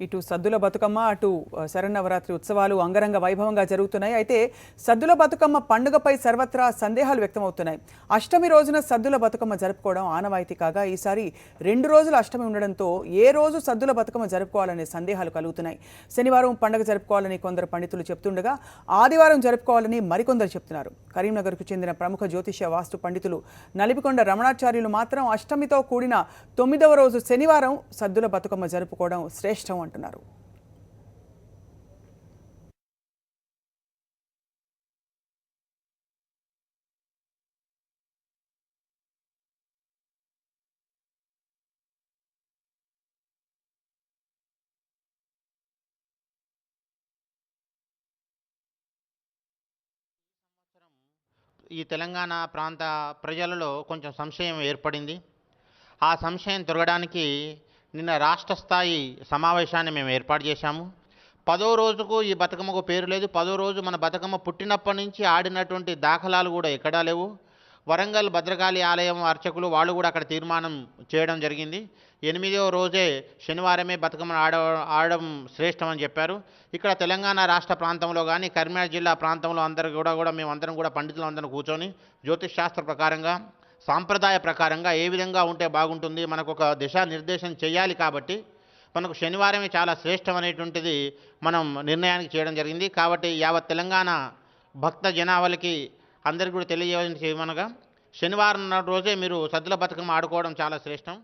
ఇటు సద్దుల బతుకమ్మ అటు శరన్నవరాత్రి ఉత్సవాలు అంగరంగ వైభవంగా జరుగుతున్నాయి. అయితే సద్దుల బతుకమ్మ పండుగపై సర్వత్రా సందేహాలు వ్యక్తమవుతున్నాయి. అష్టమి రోజున సద్దుల బతుకమ్మ జరుపుకోవడం ఆనవాయితీ కాగా ఈసారి 2 రోజుల అష్టమి ఉండడంతో ఏ రోజు సద్దుల బతుకమ్మ జరుపుకోవాలనే సందేహాలు కలుగుతున్నాయి. శనివారం పండుగ జరుపుకోవాలని కొందరు పండితులు చెప్తుండగా ఆదివారం జరుపుకోవాలని మరికొందరు చెప్తున్నారు. కరీంనగర్కు చెందిన ప్రముఖ జ్యోతిష్య వాస్తు పండితులు నలిపికొండ రమణాచార్యులు మాత్రం అష్టమితో కూడిన 9వ రోజు శనివారం సద్దుల బతుకమ్మ జరుపుకోవడం శ్రేష్టం అంటున్నారు. ఈ తెలంగాణ ప్రాంత ప్రజలలో కొంచెం సంశయం ఏర్పడింది. ఆ సంశయం తొలగడానికి నిన్న రాష్ట్ర స్థాయి సమావేశాన్ని మేము ఏర్పాటు చేశాము. 10వ రోజుకు ఈ బతుకమ్మకు పేరు లేదు. 10వ రోజు మన బతుకమ్మ పుట్టినప్పటి నుంచి ఆడినటువంటి దాఖలాలు కూడా ఎక్కడా లేవు. వరంగల్ భద్రకాళి ఆలయం అర్చకులు వాళ్ళు కూడా అక్కడ తీర్మానం చేయడం జరిగింది. 8వ రోజే శనివారమే బతుకమ్మను ఆడడం శ్రేష్టం అని చెప్పారు. ఇక్కడ తెలంగాణ రాష్ట్ర ప్రాంతంలో కానీ కరీంనగర్ జిల్లా ప్రాంతంలో అందరూ కూడా మేమందరం కూడా పండితులు అందరం కూర్చొని జ్యోతిష్ శాస్త్ర ప్రకారంగా సాంప్రదాయ ప్రకారంగా ఏ విధంగా ఉంటే బాగుంటుంది, మనకు ఒక దిశానిర్దేశం చేయాలి కాబట్టి మనకు శనివారమే చాలా శ్రేష్టం అనేటువంటిది మనం నిర్ణయానికి చేయడం జరిగింది. కాబట్టి యావత్ తెలంగాణ భక్త జనావళికి అందరికీ కూడా తెలియజేయమనగా శనివారం రోజే మీరు సద్దుల బతుకమ్మ ఆడుకోవడం చాలా శ్రేష్టం.